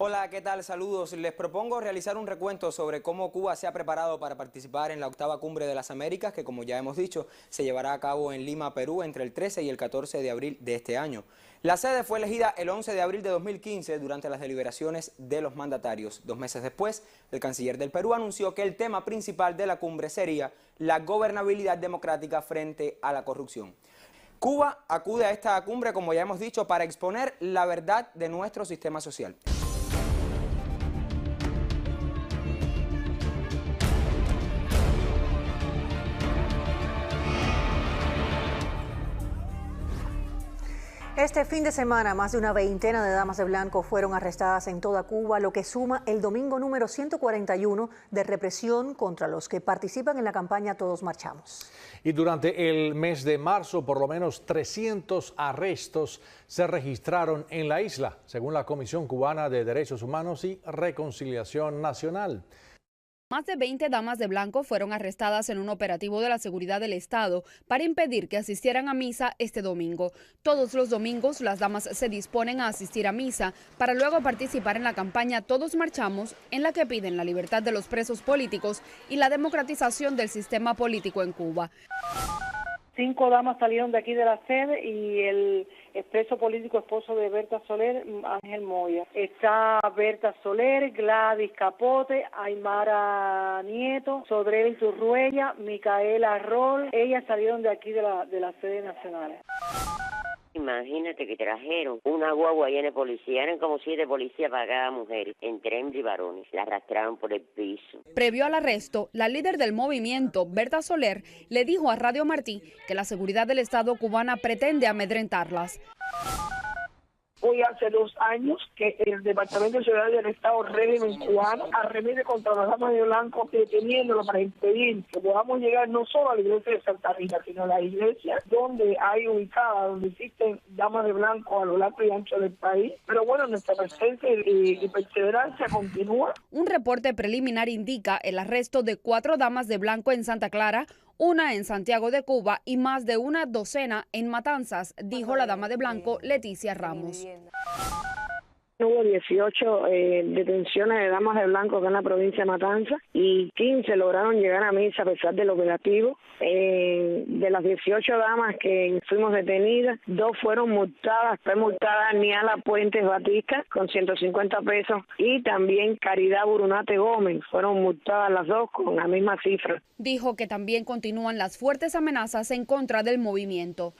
Hola, ¿qué tal? Saludos. Les propongo realizar un recuento sobre cómo Cuba se ha preparado para participar en la 8ª Cumbre de las Américas, que como ya hemos dicho, se llevará a cabo en Lima, Perú, entre el 13 y el 14 de abril de este año. La sede fue elegida el 11 de abril de 2015 durante las deliberaciones de los mandatarios. 2 meses después, el canciller del Perú anunció que el tema principal de la cumbre sería la gobernabilidad democrática frente a la corrupción. Cuba acude a esta cumbre, como ya hemos dicho, para exponer la verdad de nuestro sistema social. Este fin de semana, más de una veintena de damas de blanco fueron arrestadas en toda Cuba, lo que suma el domingo número 141 de represión contra los que participan en la campaña Todos Marchamos. Y durante el mes de marzo, por lo menos 300 arrestos se registraron en la isla, según la Comisión Cubana de Derechos Humanos y Reconciliación Nacional. Más de 20 damas de blanco fueron arrestadas en un operativo de la seguridad del Estado para impedir que asistieran a misa este domingo. Todos los domingos las damas se disponen a asistir a misa para luego participar en la campaña Todos Marchamos, en la que piden la libertad de los presos políticos y la democratización del sistema político en Cuba. 5 damas salieron de aquí de la sede y el expreso político esposo de Berta Soler, Ángel Moya. Está Berta Soler, Gladys Capote, Aymara Nieto, Sodrell Iturruella, Micaela Rol. Ellas salieron de aquí de la sede nacional. Imagínate que trajeron una guagua llena de policía, eran como 7 policías para cada mujer, entre hembras y varones, la arrastraron por el piso. Previo al arresto, la líder del movimiento, Berta Soler, le dijo a Radio Martí que la seguridad del Estado cubana pretende amedrentarlas. Hoy hace 2 años que el Departamento de Seguridad del Estado régimen cubano arremete contra las damas de blanco, deteniéndolo para impedir que podamos llegar no solo a la iglesia de Santa Rita, sino a la iglesia donde hay ubicada, donde existen damas de blanco a lo largo y ancho del país. Pero bueno, nuestra presencia y perseverancia continúa. Un reporte preliminar indica el arresto de 4 damas de blanco en Santa Clara, una en Santiago de Cuba y más de una docena en Matanzas, dijo la dama de blanco Leticia Ramos. Hubo 18 detenciones de damas de blanco acá en la provincia de Matanzas y 15 lograron llegar a misa a pesar del operativo. De las 18 damas que fuimos detenidas, 2 fueron multadas. Fue multada Niala Puentes Batista con 150 pesos y también Caridad Burunate Gómez. Fueron multadas las 2 con la misma cifra. Dijo que también continúan las fuertes amenazas en contra del movimiento.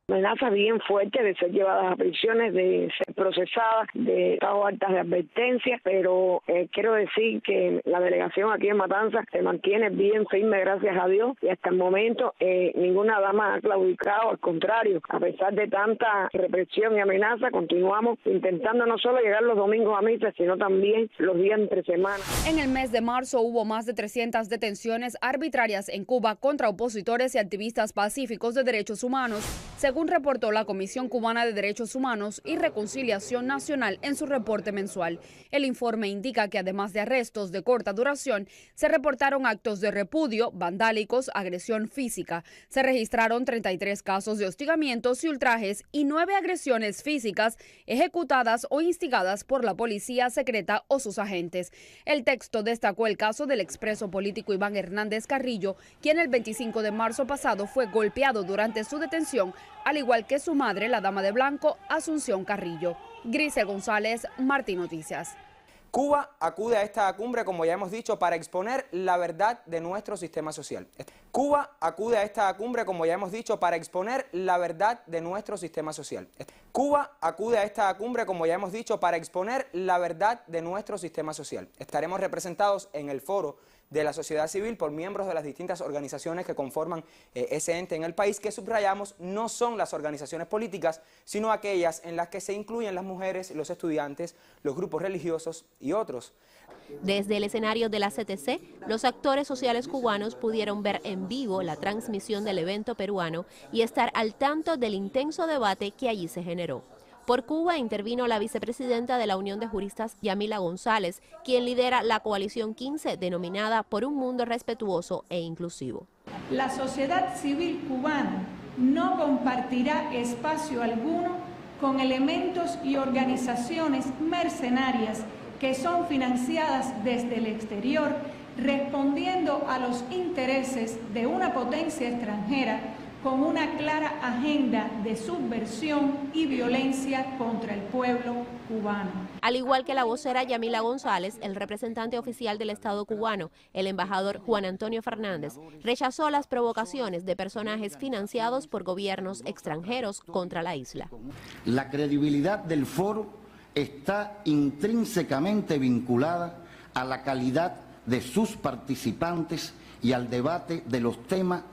Amenazas bien fuertes de ser llevadas a prisiones, de ser procesadas, de estado altas de advertencia, pero quiero decir que la delegación aquí en Matanzas se mantiene bien firme, gracias a Dios, y hasta el momento ninguna dama ha claudicado, al contrario, a pesar de tanta represión y amenaza, continuamos intentando no solo llegar los domingos a misa, sino también los días entre semana. En el mes de marzo hubo más de 300 detenciones arbitrarias en Cuba contra opositores y activistas pacíficos de derechos humanos, según reportó la Comisión Cubana de Derechos Humanos y Reconciliación Nacional en su reporte mensual. El informe indica que además de arrestos de corta duración, se reportaron actos de repudio, vandálicos, agresión física. Se registraron 33 casos de hostigamientos y ultrajes y 9 agresiones físicas ejecutadas o instigadas por la policía secreta o sus agentes. El texto destacó el caso del expreso político Iván Hernández Carrillo, quien el 25 de marzo pasado fue golpeado durante su detención, al igual que su madre, la dama de blanco, Asunción Carrillo. Grisel González, Martí Noticias. Cuba acude a esta cumbre, como ya hemos dicho, para exponer la verdad de nuestro sistema social. Cuba acude a esta cumbre, como ya hemos dicho, para exponer la verdad de nuestro sistema social. Cuba acude a esta cumbre, como ya hemos dicho, para exponer la verdad de nuestro sistema social. Estaremos representados en el foro de la sociedad civil por miembros de las distintas organizaciones que conforman ese ente en el país, que subrayamos no son las organizaciones políticas, sino aquellas en las que se incluyen las mujeres, los estudiantes, los grupos religiosos y otros. Desde el escenario de la CTC, los actores sociales cubanos pudieron ver en vivo la transmisión del evento peruano y estar al tanto del intenso debate que allí se generó. Por Cuba intervino la vicepresidenta de la Unión de Juristas, Yamila González, quien lidera la Coalición 15, denominada Por un Mundo Respetuoso e Inclusivo. La sociedad civil cubana no compartirá espacio alguno con elementos y organizaciones mercenarias que son financiadas desde el exterior, respondiendo a los intereses de una potencia extranjera con una clara agenda de subversión y violencia contra el pueblo cubano. Al igual que la vocera Yamila González, el representante oficial del Estado cubano, el embajador Juan Antonio Fernández, rechazó las provocaciones de personajes financiados por gobiernos extranjeros contra la isla. La credibilidad del foro está intrínsecamente vinculada a la calidad de sus participantes y al debate de los temas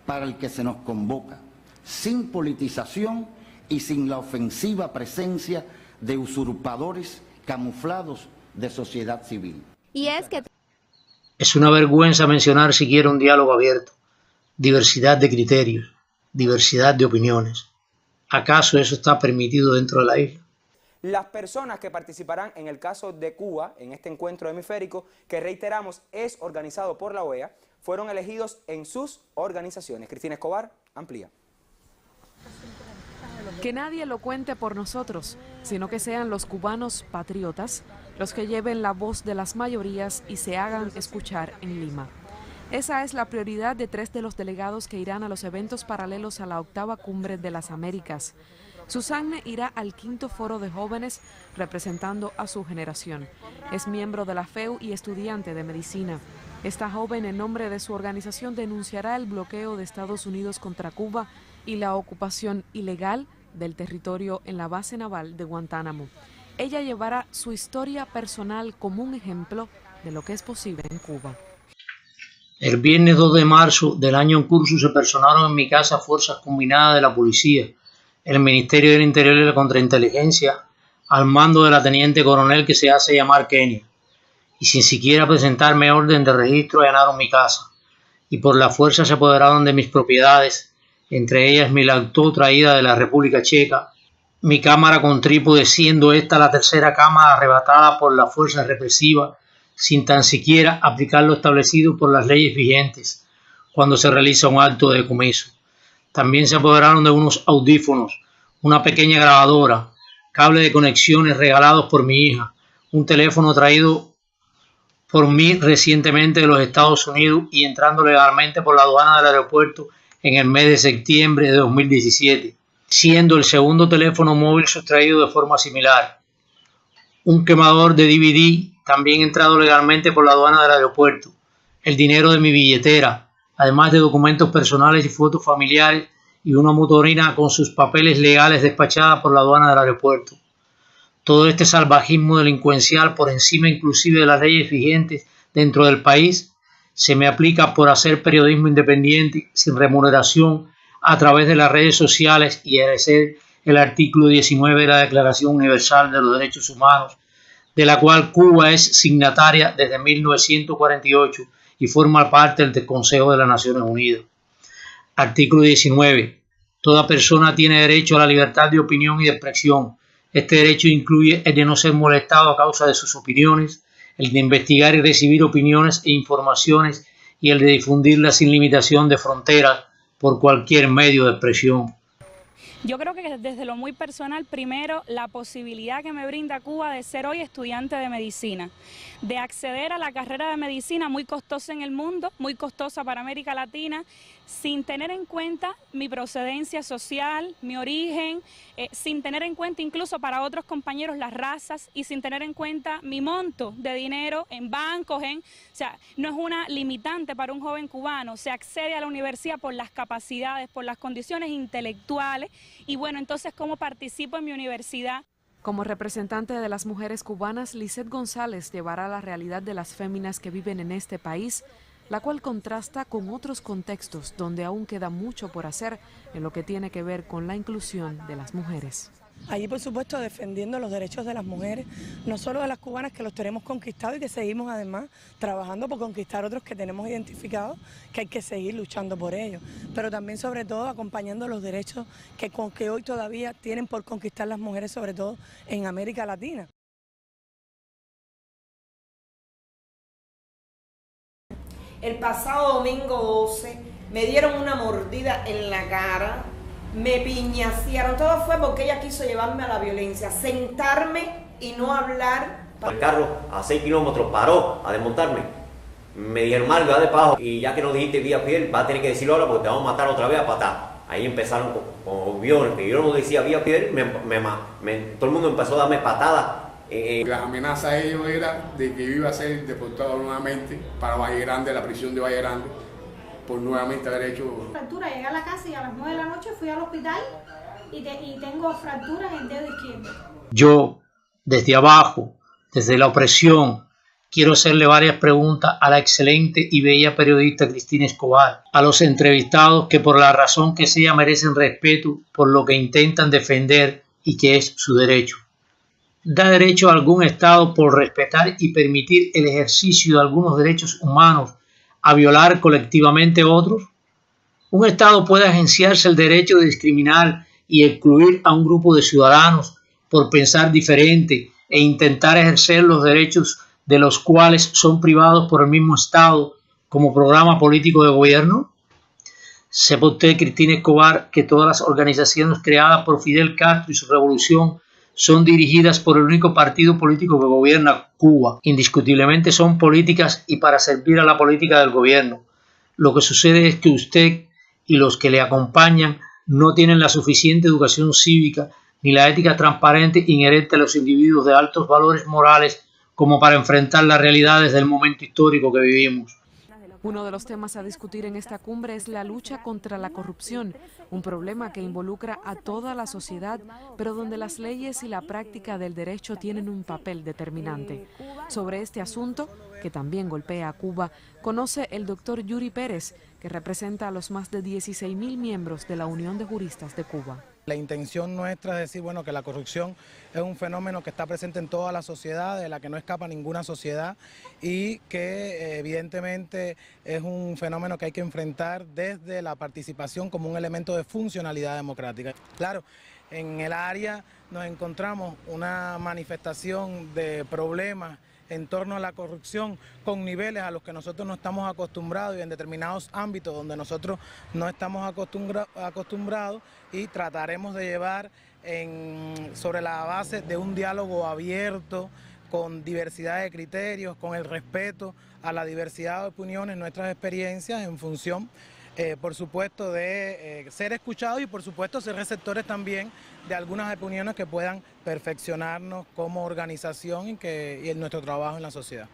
para el que se nos convoca, sin politización y sin la ofensiva presencia de usurpadores camuflados de sociedad civil. Y es que es una vergüenza mencionar siquiera un diálogo abierto, diversidad de criterios, diversidad de opiniones. ¿Acaso eso está permitido dentro de la isla? Las personas que participarán en el caso de Cuba, en este encuentro hemisférico, que reiteramos es organizado por la OEA, fueron elegidos en sus organizaciones. Cristina Escobar amplía. Que nadie lo cuente por nosotros, sino que sean los cubanos patriotas los que lleven la voz de las mayorías y se hagan escuchar en Lima. Esa es la prioridad de 3 de los delegados que irán a los eventos paralelos a la 8ª Cumbre de las Américas. Susanne irá al 5º Foro de Jóvenes representando a su generación. Es miembro de la FEU y estudiante de medicina. Esta joven, en nombre de su organización, denunciará el bloqueo de Estados Unidos contra Cuba y la ocupación ilegal del territorio en la base naval de Guantánamo. Ella llevará su historia personal como un ejemplo de lo que es posible en Cuba. El viernes 2 de marzo del año en curso se personaron en mi casa fuerzas combinadas de la policía, el Ministerio del Interior y la Contrainteligencia, al mando de la teniente coronel que se hace llamar Kenia, y sin siquiera presentarme orden de registro allanaron mi casa, y por la fuerza se apoderaron de mis propiedades, entre ellas mi laptop traída de la República Checa, mi cámara con trípode, siendo esta la 3ª cámara arrebatada por la fuerza represiva, sin tan siquiera aplicar lo establecido por las leyes vigentes cuando se realiza un acto de decomiso. También se apoderaron de unos audífonos, una pequeña grabadora, cable de conexiones regalados por mi hija, un teléfono traído por mí recientemente de los Estados Unidos y entrando legalmente por la aduana del aeropuerto en el mes de septiembre de 2017, siendo el segundo teléfono móvil sustraído de forma similar. Un quemador de DVD también entrado legalmente por la aduana del aeropuerto, el dinero de mi billetera, además de documentos personales y fotos familiares y una motorina con sus papeles legales despachada por la aduana del aeropuerto. Todo este salvajismo delincuencial por encima inclusive de las leyes vigentes dentro del país se me aplica por hacer periodismo independiente sin remuneración a través de las redes sociales y ejercer el artículo 19 de la Declaración Universal de los Derechos Humanos, de la cual Cuba es signataria desde 1948 y forma parte del Consejo de las Naciones Unidas. Artículo 19. Toda persona tiene derecho a la libertad de opinión y de expresión. Este derecho incluye el de no ser molestado a causa de sus opiniones, el de investigar y recibir opiniones e informaciones y el de difundirlas sin limitación de fronteras por cualquier medio de expresión. Yo creo que desde lo muy personal, primero, la posibilidad que me brinda Cuba de ser hoy estudiante de medicina, de acceder a la carrera de medicina muy costosa en el mundo, muy costosa para América Latina, sin tener en cuenta mi procedencia social, mi origen, sin tener en cuenta incluso para otros compañeros las razas y sin tener en cuenta mi monto de dinero en bancos, o sea, no es una limitante para un joven cubano, se accede a la universidad por las capacidades, por las condiciones intelectuales y bueno, entonces ¿cómo participo en mi universidad? Como representante de las mujeres cubanas, Lisette González llevará la realidad de las féminas que viven en este país, la cual contrasta con otros contextos donde aún queda mucho por hacer en lo que tiene que ver con la inclusión de las mujeres. Allí, por supuesto, defendiendo los derechos de las mujeres, no solo de las cubanas que los tenemos conquistados y que seguimos además trabajando por conquistar otros que tenemos identificados, que hay que seguir luchando por ellos, pero también sobre todo acompañando los derechos que hoy todavía tienen por conquistar las mujeres, sobre todo en América Latina. El pasado domingo 12 me dieron una mordida en la cara me piñacearon, todo fue porque ella quiso llevarme a la violencia, sentarme y no hablar. El carro a 6 kilómetros paró a desmontarme. Me dijeron, Mario, va de pajo, y ya que nos dijiste vía piel, va a tener que decirlo ahora porque te vamos a matar otra vez a patar. Ahí empezaron con violencia, que yo no decía vía piel, todo el mundo empezó a darme patadas. Las amenazas de ellos era de que yo iba a ser deportado nuevamente para Valle Grande, la prisión de Valle Grande, por nuevamente haber hecho... Fractura, llegué a la casa y a las 9 de la noche fui al hospital y tengo fracturas en el dedo izquierdo. Yo, desde abajo, desde la opresión, quiero hacerle varias preguntas a la excelente y bella periodista Cristina Escobar, a los entrevistados que por la razón que sea merecen respeto por lo que intentan defender y que es su derecho. ¿Da derecho a algún Estado por respetar y permitir el ejercicio de algunos derechos humanos a violar colectivamente otros? ¿Un Estado puede agenciarse el derecho de discriminar y excluir a un grupo de ciudadanos por pensar diferente e intentar ejercer los derechos de los cuales son privados por el mismo Estado como programa político de gobierno? Sepa usted, Cristina Escobar, que todas las organizaciones creadas por Fidel Castro y su revolución son dirigidas por el único partido político que gobierna Cuba. Indiscutiblemente son políticas y para servir a la política del gobierno. Lo que sucede es que usted y los que le acompañan no tienen la suficiente educación cívica ni la ética transparente inherente a los individuos de altos valores morales como para enfrentar las realidades del momento histórico que vivimos. Uno de los temas a discutir en esta cumbre es la lucha contra la corrupción, un problema que involucra a toda la sociedad, pero donde las leyes y la práctica del derecho tienen un papel determinante. Sobre este asunto, que también golpea a Cuba, conoce el doctor Yuri Pérez, que representa a los más de 16.000 miembros de la Unión de Juristas de Cuba. La intención nuestra es decir, bueno, que la corrupción es un fenómeno que está presente en toda la sociedad, de la que no escapa ninguna sociedad y que evidentemente es un fenómeno que hay que enfrentar desde la participación como un elemento de funcionalidad democrática. Claro, en el área nos encontramos una manifestación de problemas en torno a la corrupción con niveles a los que nosotros no estamos acostumbrados y en determinados ámbitos donde nosotros no estamos acostumbrados y trataremos de llevar sobre la base de un diálogo abierto, con diversidad de criterios, con el respeto a la diversidad de opiniones, nuestras experiencias en función, por supuesto, de ser escuchados y por supuesto ser receptores también de algunas opiniones que puedan perfeccionarnos como organización y en nuestro trabajo en la sociedad.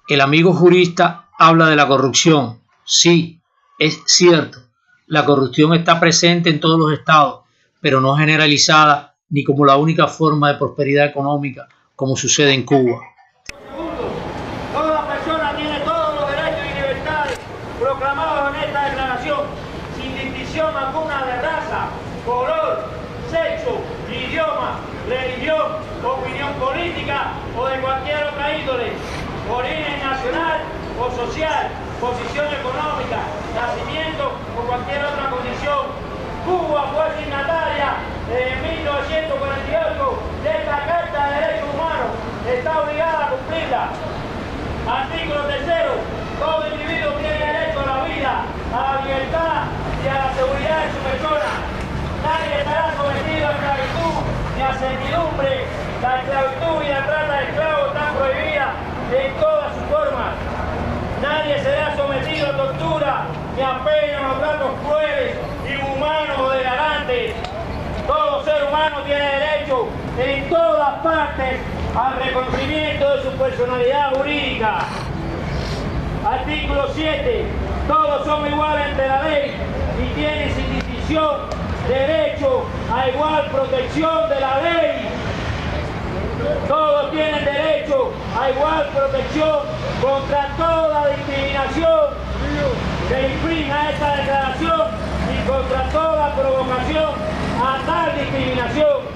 El amigo jurista habla de la corrupción. Sí, es cierto, la corrupción está presente en todos los estados, pero no generalizada ni como la única forma de prosperidad económica, como sucede en Cuba. Toda persona tiene todos los derechos y libertades proclamados en esta declaración, sin distinción alguna de raza, color, sexo, idioma, religión, opinión política o de cualquier otra índole, origen nacional o social, posición económica, nacimiento o cualquier otra condición. Cuba fue signataria en 1948 de esta Carta de Derechos Humanos, está obligada a cumplirla. Artículo 3. Todo individuo tiene derecho a la vida, a la libertad y a la seguridad de su persona. Nadie estará sometido a esclavitud ni a servidumbre. La esclavitud y la trata de esclavos están prohibidas en todas sus formas. Nadie será sometido a tortura ni a penas o tratos crueles, inhumanos o degradantes. Todo ser humano tiene derecho en todas partes al reconocimiento de su personalidad jurídica. Artículo 7. Todos son iguales ante la ley y tienen sin distinción derecho a igual protección de la ley. Todos tienen derecho a igual protección contra toda discriminación que infrinja esta declaración y contra toda provocación a tal discriminación.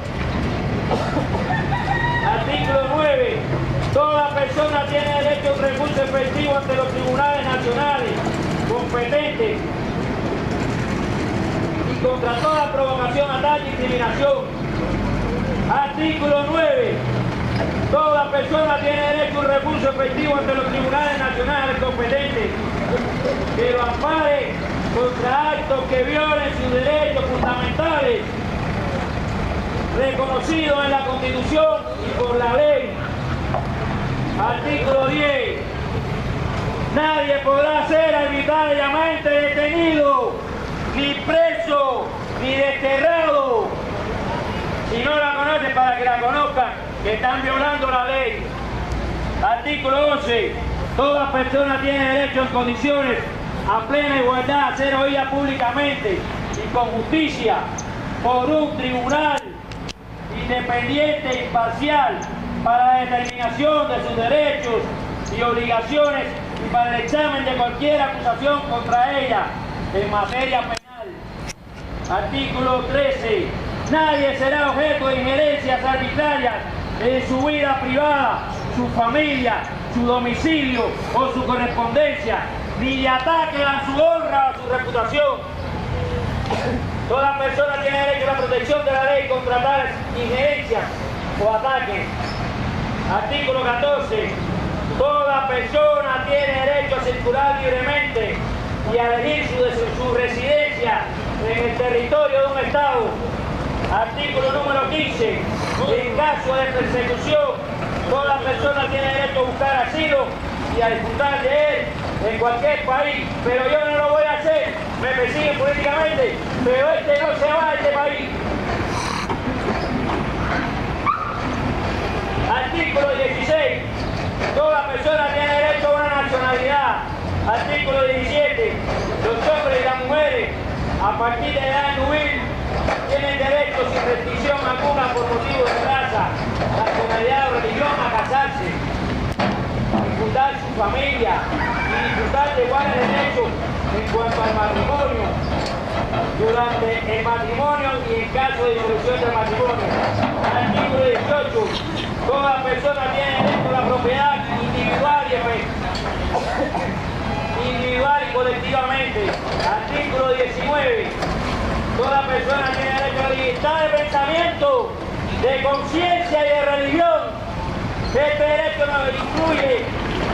Artículo 9. Toda persona tiene derecho a un recurso efectivo ante los tribunales nacionales competentes y contra toda provocación a tal discriminación. Artículo 9. Toda persona tiene derecho a un recurso efectivo ante los tribunales nacionales competentes que lo ampare contra actos que violen sus derechos fundamentales reconocidos en la Constitución y por la ley. Artículo 10. Nadie podrá ser arbitrariamente detenido, ni preso, ni desterrado. Si no la conocen, para que la conozcan, que están violando la ley. Artículo 11. Toda persona tiene derecho en condiciones a plena igualdad a ser oída públicamente y con justicia por un tribunal independiente e imparcial para la determinación de sus derechos y obligaciones y para el examen de cualquier acusación contra ella en materia penal. Artículo 13. Nadie será objeto de injerencias arbitrarias en su vida privada, su familia, su domicilio o su correspondencia, ni de ataque a su honra o a su reputación. Toda persona tiene derecho a la protección de la ley contra tales injerencias o ataques. Artículo 14. Toda persona tiene derecho a circular libremente y a elegir su residencia en el territorio de un Estado. Artículo número 15. En caso de persecución, toda persona tiene derecho a buscar asilo y a disfrutar de él en cualquier país. Pero yo no lo voy a hacer. Me persiguen políticamente, pero este no se va a este país. Artículo 16. Toda persona tiene derecho a una nacionalidad. Artículo 17. Los hombres y las mujeres, a partir de edad juvenil, tienen derecho sin restricción alguna por motivo de raza, nacionalidad o religión a casarse, disfrutar su familia y disfrutar de iguales derechos en cuanto al matrimonio, durante el matrimonio y en caso de disolución del matrimonio. Artículo 18. Toda persona tiene derecho a la propiedad individual y colectivamente. Artículo 19. Toda persona tiene derecho a la libertad de pensamiento, de conciencia y de religión. Este derecho no incluye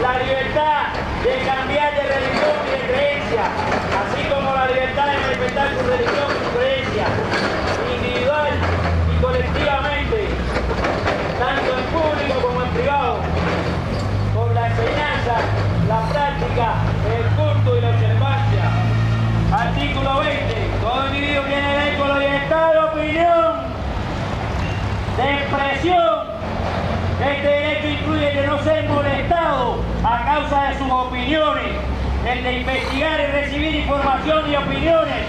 la libertad de cambiar de religión y de creencia, así como la libertad de manifestar su religión y su creencia, individual y colectivamente, tanto en público como en privado, por la enseñanza, la práctica, el culto y la observancia. Artículo 20. Todo individuo tiene derecho a la libertad de opinión, de expresión. Este derecho incluye que no ser molestado a causa de sus opiniones, el de investigar y recibir información y opiniones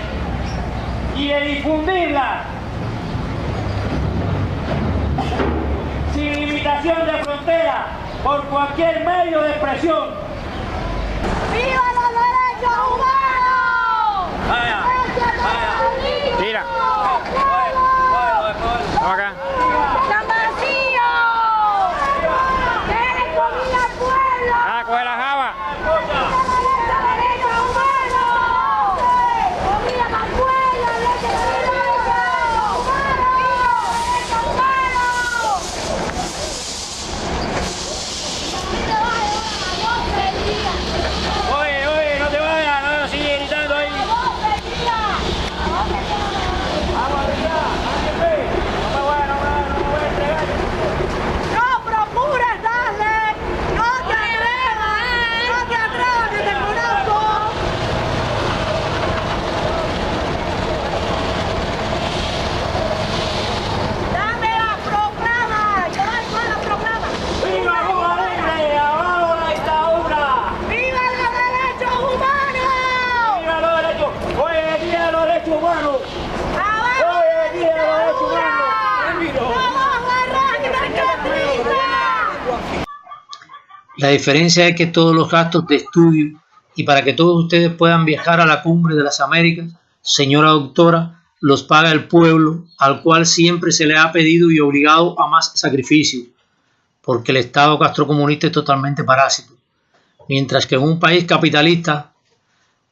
y de difundirlas sin limitación de frontera por cualquier medio de expresión. ¡Viva los derechos humanos! Vaya, vaya. Mira. Vamos acá. Coge la java. Oye, no te vayas, no sigue gritando ahí. Vamos allá, no me voy a entregar. No procures darle, no te atrevas, que te conozco. Dame la proclama, yo doy con la proclama. ¡Viva Cuba libre! ¡Abajo la dictadura! ¡Viva los derechos humanos! ¡Viva los derechos! ¡Hoy es el día de los derechos humanos! ¡Hoy es el día de los derechos humanos! La diferencia es que todos los gastos de estudio y para que todos ustedes puedan viajar a la cumbre de las Américas, señora doctora, los paga el pueblo, al cual siempre se le ha pedido y obligado a más sacrificios, porque el Estado castrocomunista es totalmente parásito. Mientras que en un país capitalista,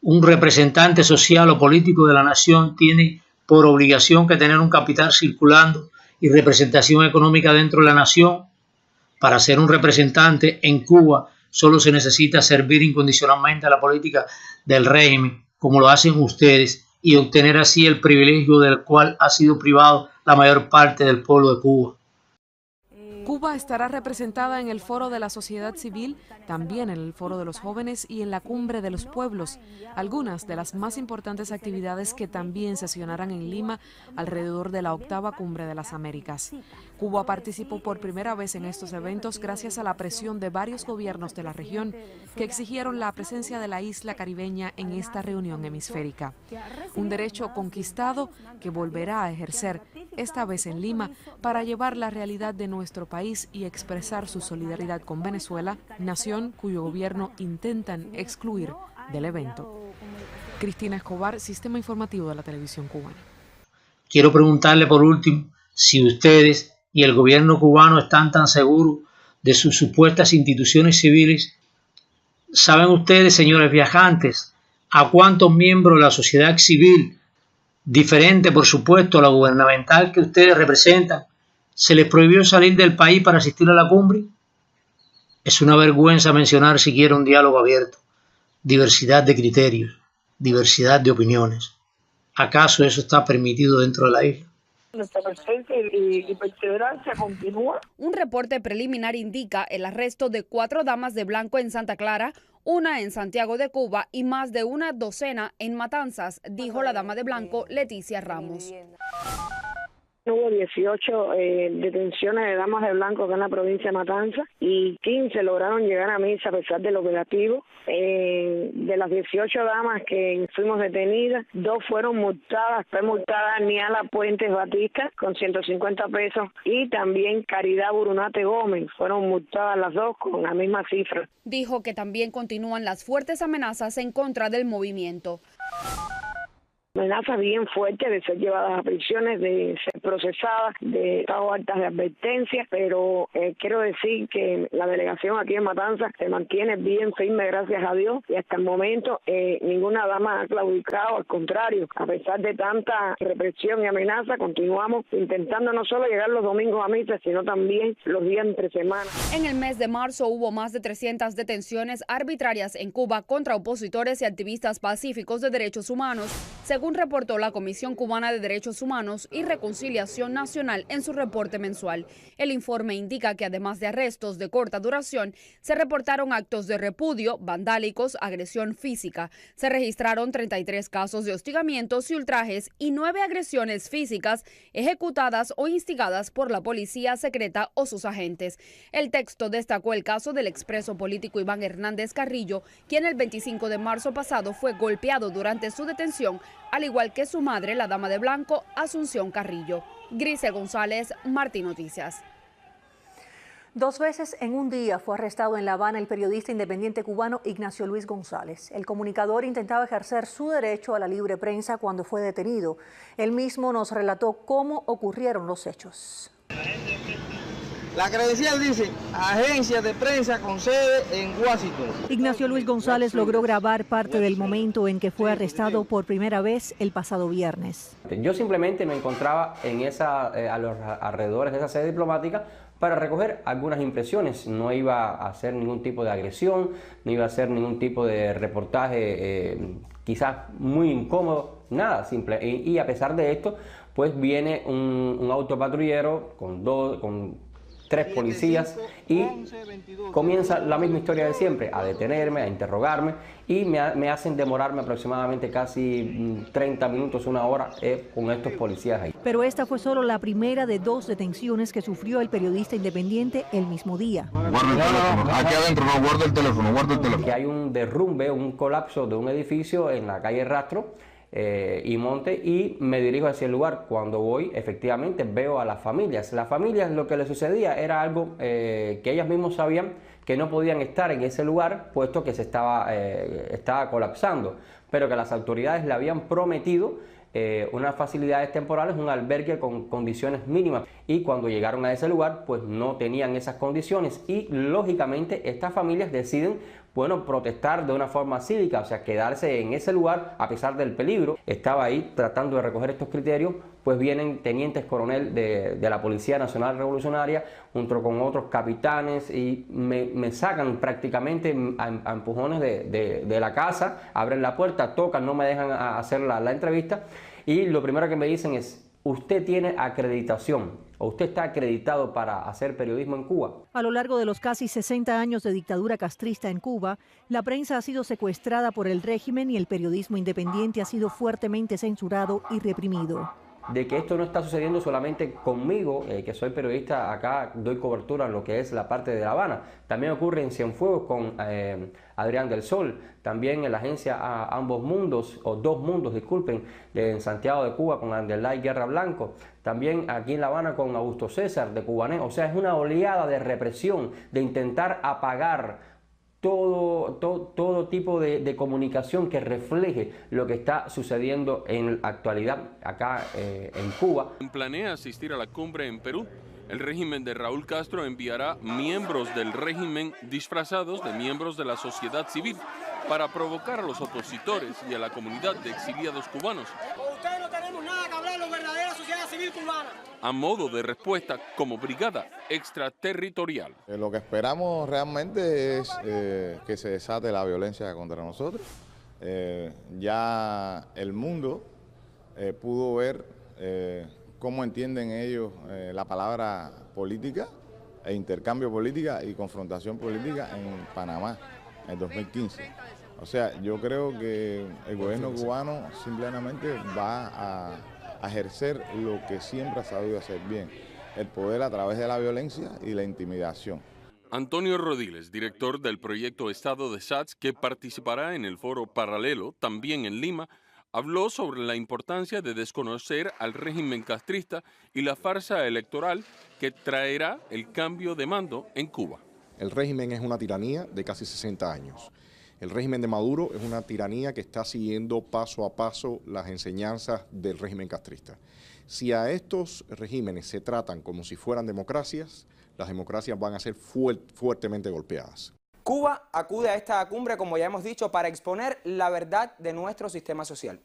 un representante social o político de la nación tiene por obligación que tener un capital circulando y representación económica dentro de la nación. Para ser un representante en Cuba solo se necesita servir incondicionalmente a la política del régimen como lo hacen ustedes y obtener así el privilegio del cual ha sido privado la mayor parte del pueblo de Cuba. Cuba estará representada en el Foro de la Sociedad Civil, también en el Foro de los Jóvenes y en la Cumbre de los Pueblos, algunas de las más importantes actividades que también sesionarán en Lima alrededor de la 8ª Cumbre de las Américas. Cuba participó por primera vez en estos eventos gracias a la presión de varios gobiernos de la región que exigieron la presencia de la isla caribeña en esta reunión hemisférica. Un derecho conquistado que volverá a ejercer, esta vez en Lima, para llevar la realidad de nuestro país y expresar su solidaridad con Venezuela, nación cuyo gobierno intentan excluir del evento. Cristina Escobar, Sistema Informativo de la Televisión Cubana. Quiero preguntarle por último si ustedes y el gobierno cubano están tan seguros de sus supuestas instituciones civiles. ¿Saben ustedes, señores viajantes, a cuántos miembros de la sociedad civil, diferente por supuesto a la gubernamental que ustedes representan, se les prohibió salir del país para asistir a la cumbre? Es una vergüenza mencionar siquiera un diálogo abierto, diversidad de criterios, diversidad de opiniones. ¿Acaso eso está permitido dentro de la isla? Nuestra presencia y perseverancia continúa. Un reporte preliminar indica el arresto de 4 damas de blanco en Santa Clara, una en Santiago de Cuba y más de una docena en Matanzas, dijo la dama de blanco Leticia Ramos. Hubo 18 detenciones de damas de blanco acá en la provincia de Matanzas y 15 lograron llegar a misa a pesar del operativo. De las 18 damas que fuimos detenidas, 2 fueron multadas. Fue multada Niala Puentes Batista con 150 pesos y también Caridad Burunate Gómez. Fueron multadas las 2 con la misma cifra. Dijo que también continúan las fuertes amenazas en contra del movimiento. Amenazas bien fuertes de ser llevadas a prisiones, de ser procesadas, de estado altas de advertencia, pero quiero decir que la delegación aquí en Matanzas se mantiene bien firme, gracias a Dios, y hasta el momento ninguna dama ha claudicado, al contrario, a pesar de tanta represión y amenaza, continuamos intentando no solo llegar los domingos a misa, sino también los días entre semana. En el mes de marzo hubo más de 300 detenciones arbitrarias en Cuba contra opositores y activistas pacíficos de derechos humanos, según reportó la Comisión Cubana de Derechos Humanos y Reconciliación Nacional en su reporte mensual. El informe indica que además de arrestos de corta duración, se reportaron actos de repudio, vandálicos, agresión física. Se registraron 33 casos de hostigamientos y ultrajes y 9 agresiones físicas ejecutadas o instigadas por la policía secreta o sus agentes. El texto destacó el caso del expreso político Iván Hernández Carrillo, quien el 25 de marzo pasado fue golpeado durante su detención, al igual que su madre, la dama de blanco, Asunción Carrillo. Grisel González, Martín Noticias. 2 veces en un día fue arrestado en La Habana el periodista independiente cubano Ignacio Luis González. El comunicador intentaba ejercer su derecho a la libre prensa cuando fue detenido. Él mismo nos relató cómo ocurrieron los hechos. La credencial dice Agencia de Prensa con sede en Washington. Ignacio Luis González logró grabar parte del momento en que fue arrestado por primera vez el pasado viernes. Yo simplemente me encontraba a los alrededores de esa sede diplomática para recoger algunas impresiones. No iba a hacer ningún tipo de agresión, no iba a hacer ningún tipo de reportaje quizás muy incómodo, nada, simple. Y a pesar de esto, pues viene un autopatrullero con 3 policías y comienza la misma historia de siempre, a detenerme, a interrogarme y me hacen demorarme aproximadamente casi 30 minutos, 1 hora con estos policías ahí. Pero esta fue solo la primera de 2 detenciones que sufrió el periodista independiente el mismo día. Guarda el teléfono, aquí adentro, no, guarda el teléfono, Que hay un derrumbe, un colapso de un edificio en la calle Rastro y Monte, y me dirijo hacia el lugar. Cuando voy, efectivamente veo a las familias. Las familias, lo que les sucedía era algo que ellas mismas sabían que no podían estar en ese lugar, puesto que se estaba colapsando, pero que las autoridades le habían prometido unas facilidades temporales, un albergue con condiciones mínimas, y cuando llegaron a ese lugar pues no tenían esas condiciones y lógicamente estas familias deciden protestar de una forma cívica, o sea, quedarse en ese lugar a pesar del peligro. Estaba ahí tratando de recoger estos criterios pues vienen tenientes coronel de la Policía Nacional Revolucionaria junto con otros capitanes y me sacan prácticamente a empujones de la casa, abren la puerta, tocan, no me dejan hacer la entrevista y lo primero que me dicen es: usted tiene acreditación o usted está acreditado para hacer periodismo en Cuba. A lo largo de los casi 60 años de dictadura castrista en Cuba, la prensa ha sido secuestrada por el régimen y el periodismo independiente ha sido fuertemente censurado y reprimido. De que esto no está sucediendo solamente conmigo, que soy periodista, acá doy cobertura en lo que es la parte de La Habana. También ocurre en Cienfuegos con Adrián del Sol, también en la agencia Ambos Mundos, o Dos Mundos, disculpen, en Santiago de Cuba con Anderlay Guerra Blanco, también aquí en La Habana con Augusto César de Cubané. O sea, es una oleada de represión, de intentar apagar todo tipo de comunicación que refleje lo que está sucediendo en la actualidad acá en Cuba. Planea asistir a la cumbre en Perú. El régimen de Raúl Castro enviará miembros del régimen disfrazados de miembros de la sociedad civil para provocar a los opositores y a la comunidad de exiliados cubanos. Con ustedes no tenemos nada que hablar, la verdadera sociedad civil cubana. A modo de respuesta como brigada extraterritorial. Lo que esperamos realmente es que se desate la violencia contra nosotros. Ya el mundo pudo ver cómo entienden ellos la palabra política, e intercambio política y confrontación política en Panamá en 2015. O sea, yo creo que el gobierno cubano simplemente va a ejercer lo que siempre ha sabido hacer bien, el poder a través de la violencia y la intimidación. Antonio Rodiles, director del proyecto Estado de SATS, que participará en el foro paralelo, también en Lima, habló sobre la importancia de desconocer al régimen castrista y la farsa electoral que traerá el cambio de mando en Cuba. El régimen es una tiranía de casi 60 años. El régimen de Maduro es una tiranía que está siguiendo paso a paso las enseñanzas del régimen castrista. Si a estos regímenes se tratan como si fueran democracias, las democracias van a ser fuertemente golpeadas. Cuba acude a esta cumbre, como ya hemos dicho, para exponer la verdad de nuestro sistema social.